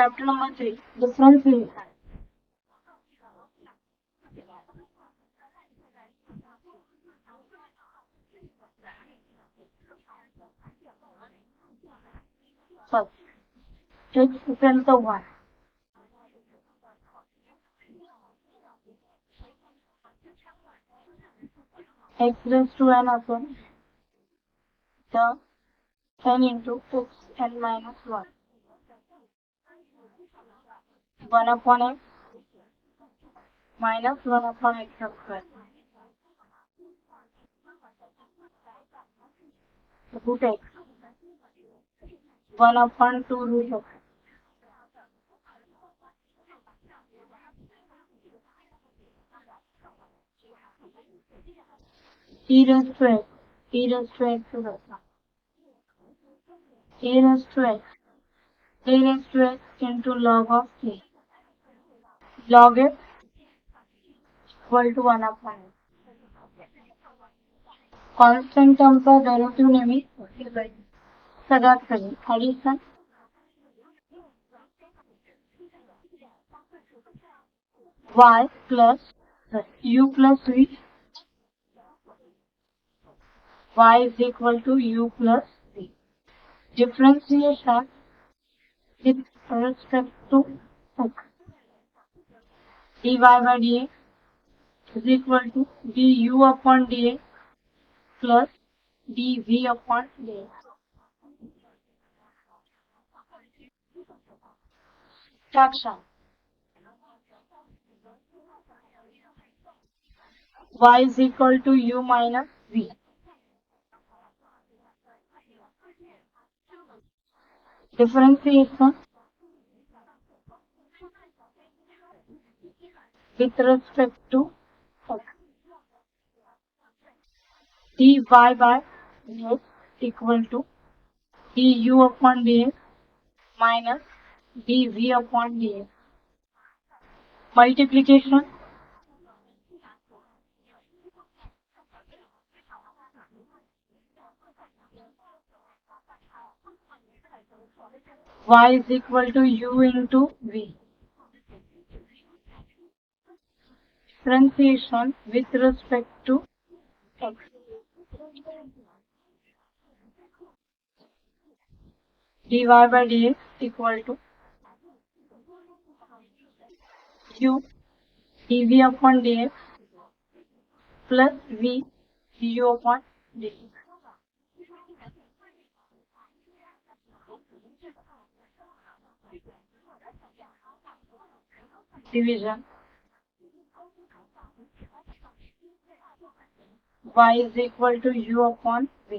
Chapter number 3, differentiation. First, x equal to 1. X raised to n upon the n into x n minus 1. 1 upon x minus 1 upon x square. Root x. 1 upon 2 root x. E raised to x. E raised to x is also. A raised to x. A raised to x into log of a. Log x equal to 1 upon x. Constant टर्मचा derivative नेहमी सगळ्यात खाली addition y plus u plus v. Y is equal to u plus v. Differentiation with respect to x. dy by dx is equal to du upon dx plus dv upon dx. Fraction. Y is equal to u minus v. Differentiation with respect to x. dy by dx equal to du upon dx minus dv upon dx. Multiplication y is equal to u into v. Differentiation with respect to x. dy by dx equal to u dv upon dx plus v du upon dx. Division y is equal to u upon v.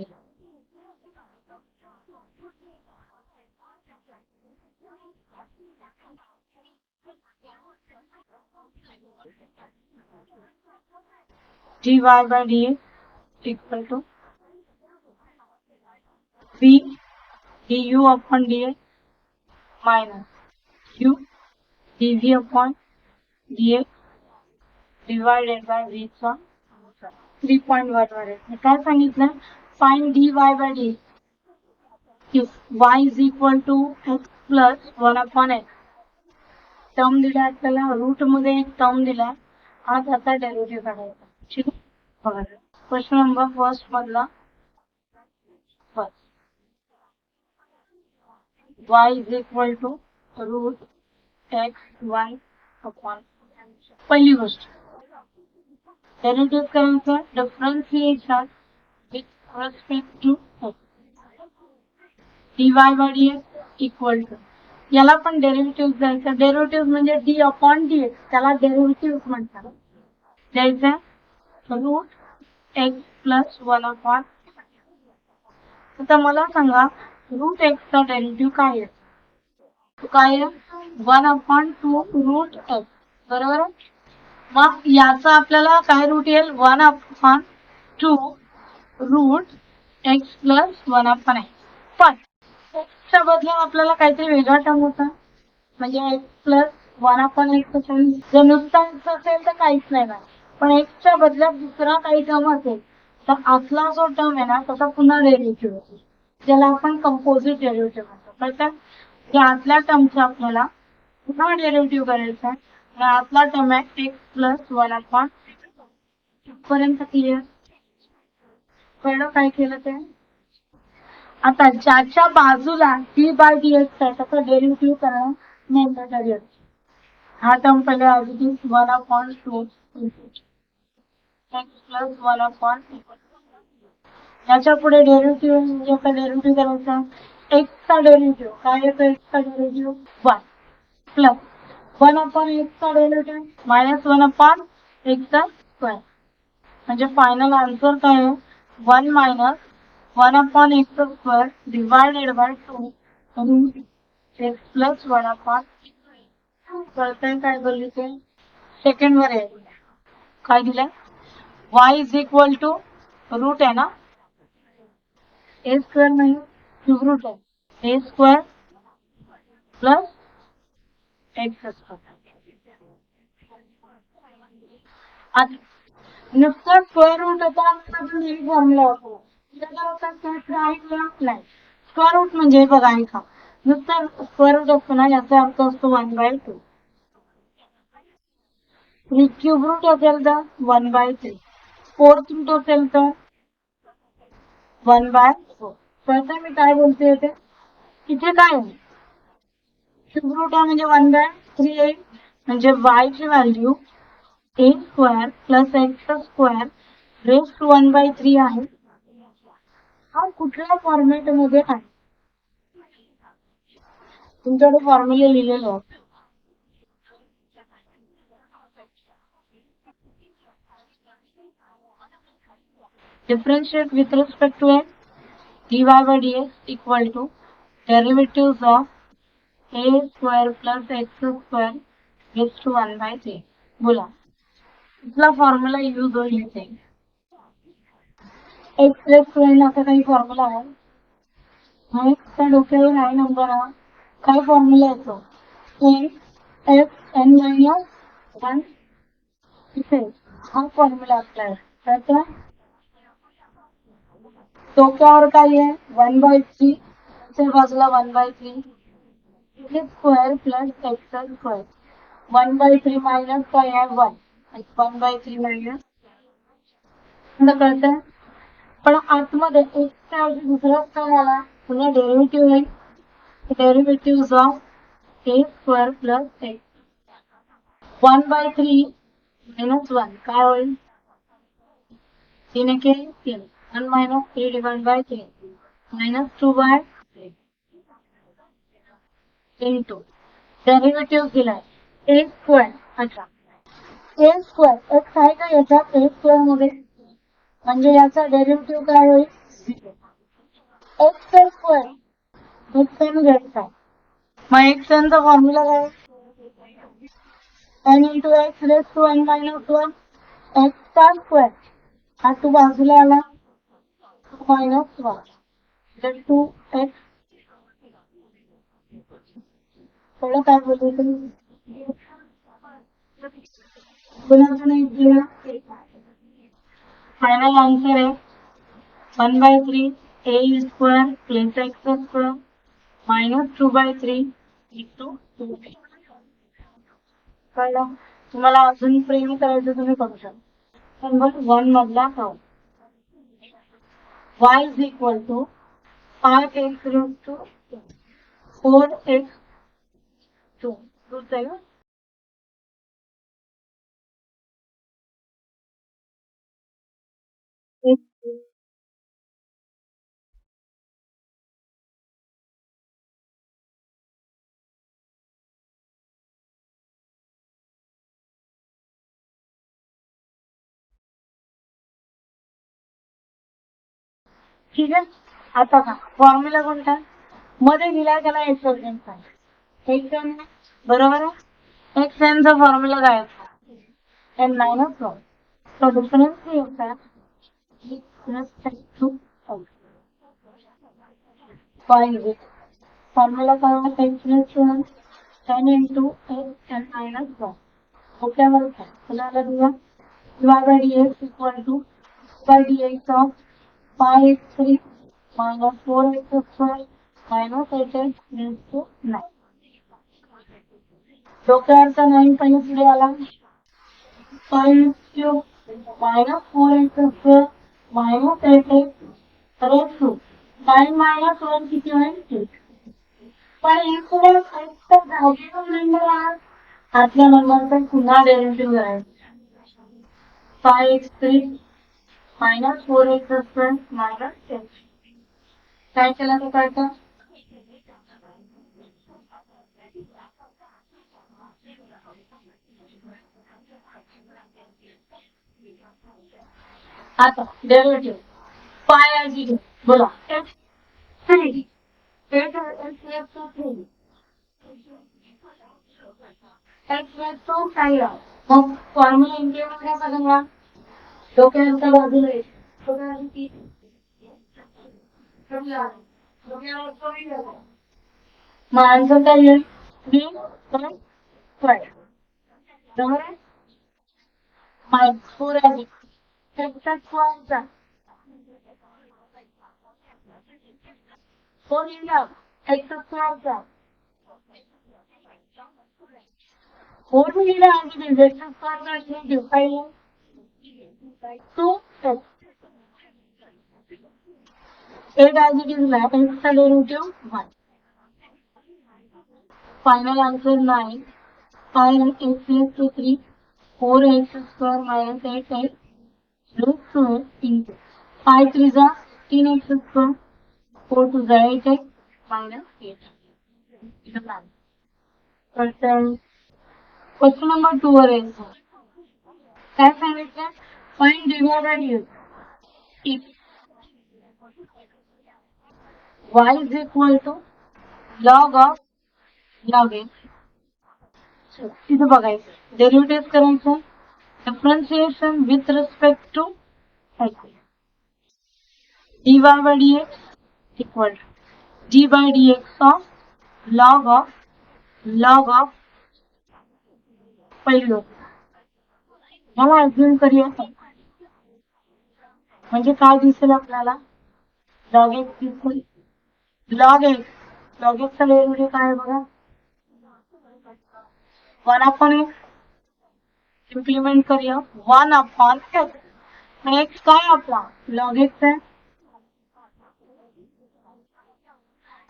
dy by dx equal to v du upon dx minus u dv upon dx divided by v चा 3.1 वर काय सांगितलं find dy by dx if y is equal to x plus 1 upon x. Term दिला आपल्याला route मध्ये एक term दिला हा त्याचा डेरिव्हेटिव्ह काढायचा. ठीक आहे बघा क्वेश्चन नंबर फर्स्ट मधला first y is equal to root x1 upon पहिली गोष्ट डेरिव्हेटिव्ह करायचं differentiation with respect to x. dy by dx equal to याला पण डेरिव्हेटिव्ह द्यायचं. डेरिव्हेटिव्ह म्हणजे d अपॉन dx त्याला डेरिव्हेटिव्ह म्हणतात. द्यायचं रूट x प्लस 1 अपॉन. आता मला सांगा रूट x चा डेरिव्हेटिव्ह काय आहे. काय आहे 1 अपॉन 2 रूट x बरोबर. मग याचा आपल्याला काय रूट येईल 1 upon 2 root x plus 1 upon x. पण च्या बदल्यात आपल्याला काहीतरी वेगळा टर्म होता म्हणजे x प्लस 1 अपॉन x असेल. जर नुसता x असेल तर काहीच नाही ना पण x च्या बदल्यात दुसरा काही टर्म असेल तर आतला जो टर्म आहे ना त्याचा पुन्हा डेरिव्हेटिव्ह असेल ज्याला आपण कंपोजिट डेरिव्हेटिव्ह म्हणतो. कळतं या आतल्या टर्मचा आपल्याला पुन्हा डेरिव्हेटिव्ह करायचा आहे आणि आतला टर्म आहे एक्स प्लस 1 अपॉन पर्यंत क्लिअर कळलं काय केलं ते. आता ज्याच्या बाजूला डी बाय डी एक्स आहे त्याचा डेरिव्हेटिव्ह करणं मॅन्डेटरी आहे. हा टर्म पहिले as 1 upon 2 x plus 1 upon याच्या पुढे डेरिव्हेटिव्ह म्हणजे काय डेरिव्हेटिव्ह करायचा एक्सचा डेरिव्हेटिव्ह काय येतो एक्सचा डेरिव्हेटिव्ह 1 प्लस 1 अपॉन एक्सचा डेरिव्हेटिव्ह मायनस 1 अपॉन एक्सचा स्क्वेअर म्हणजे फायनल आन्सर काय आहे 1 मायनस 1 अपॉन एक्सचा square divided by 2 root x plus 1 upon कळतंय काय बोलली ते. सेकंड वर आहे काय दिलंय y is equal to root आहे ना ए स्क्वेअर नाही क्यूब रूट आहे A square plus x square. नुसतं स्क्वेअर रूट होता अजून एक फॉर्म्युला होतो नाही स्क्वेअर रूट म्हणजे बघा ऐका नुसतं स्क्वेअर रूट असतो ना याचा अर्थ असतो 1/2 क्यूब रूट असेल तर 1/3 फोर्थ रूट असेल तर 1/4 कळतंय मी काय बोलते ते. इथे काय आहे क्यूब रूट आहे म्हणजे 1/3 आहे म्हणजे y ची value A square plus x square raise to 1/3 आहे. हा कुठल्या फॉर्मॅट मध्ये आहे तुमच्याकडे फॉर्म्युले लिहिलेले आहेत. Differentiate with respect to x dy by dx equal to derivatives of a square plus x square raised to 1/3. बोला इथला फॉर्म्युला यूज होईल इथे एक्स रेस टू एन असा काही फॉर्म्युला आहे हा एक्सचा डोक्यावर आहे नंबर हा काय फॉर्म्युला येतो एफ एन मायनस 1 इथे हा फॉर्म्युला आपला आहे त्याचा डोक्यावर काय आहे 1/3 बाजूला 1/3 square plus x square 1/3 minus काय आहे 1 1/3 मायनस कळतंय. पण आतमध्ये एक्सच्या ऐवजी दुसराच काय आला पुन्हा डेरिव्हेटिव्ह आहे derivative of A square plus x 1/3 minus 1 काय होईल 3 के 3 1 minus 3 divide by 3 minus 2/3 into derivative दिलाय ए स्क्वेअर. अच्छा ए स्क्वेअर एक्स आहे का याच्यात ए स्क्वेअर मध्ये म्हणजे याचा डेरिव्हेटिव्ह काय होईल एक्स स्क्वेअर एक्स एन घ्यायचा मग एक्स एनचा फॉर्म्युला काय n into x raise to n minus 1 एक्सचा स्क्वेअर हा टू बाजूला आला मायनस 1 टू एक्स थोडं काय बोलू फायनल आन्सर आहे 1/3 A square plus x square minus 2/3 into 2 कळलं. तुम्हाला अजून प्रेम करायचं तुम्ही करू शकता. नंबर 1 मधला पाहू y is equal to 5x root to 4x 2 route आहे ठीक आहे. आता का फॉर्म्युला कोणता मध्ये दिलाय त्याला एक्स एक्स एन बरोबर आहे एक्स एन चा फॉर्म्युला काय एन मायनस 1 तो डिफरन्स होता फॉर्म्युला काय होता x plus 1 10 into x n minus 1 ओक्यावर कुणाला दिला y by dx equal to by dx of 5x3 minus 4x square minus 8x raise to 9. डोक्यावरचा 9 पहिले पुढे आला. 5 cube minus 4x square minus 8x raised to 9 minus 1 किती होईल 6. पण इकडे फक्त भागीचा नंबर आहे. आतल्या नंबरचा पुन्हा डेरिव्हेटिव्ह करायचा. 5x3 minus 4x square minus 8. काय केलं ते कळतं? आता डेरिव्हेटिव्ह पाय ऐजी घे. बोला x3 8 x raised to 3 x raised to 5. मग फॉर्म्युला इम्प्लिमेंट कसा करणार? डोक्यावरच्या बाजूला मग आन्सर काय येईल? 3.5 बरोबर आहे. मायनस 4 आहे एक्सचा स्क्वेअरचा 4 लिहिला एक्सचा स्क्वेअरचा 4 लिहिला आणि एक्सचा स्क्वेअरचा इथे पाहिजे 2 x 8 as it is ना एक्सचा derivative 1. Final answer 9 5 x raised to 3 4x square minus 8x raised to 8 into 5 3 जा 3x square 4 2 जा 8x minus 8. क्वेश्चन नंबर 2 वर यायचं. काय सांगितलं? Find divided if y is equal to log of log x. तिथं बघायचं डेरिव्हेटिव्ह करायचं differentiation with respect to x. dy by dx equal to d by dx of log of पहिली गोष्ट मला अज्युम करूया म्हणजे काय दिसेल आपल्याला log x दिसेल. log x चा डेरिव्हेटिव्ह काय आहे बघा 1/x इम्प्लिमेंट करूया 1/x. x काय आपला log x आहे.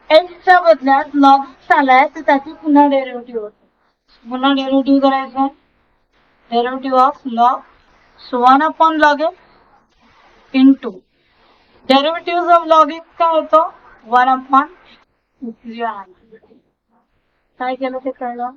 x च्या बदल्यात log x आलाय तर त्याची पुन्हा डेरिव्हेटिव्ह होते. पुन्हा डेरिव्हेटिव्ह करायचं derivative of log so 1/log x into derivative of log x काय होतो 1/. काय केलं ते कळलं.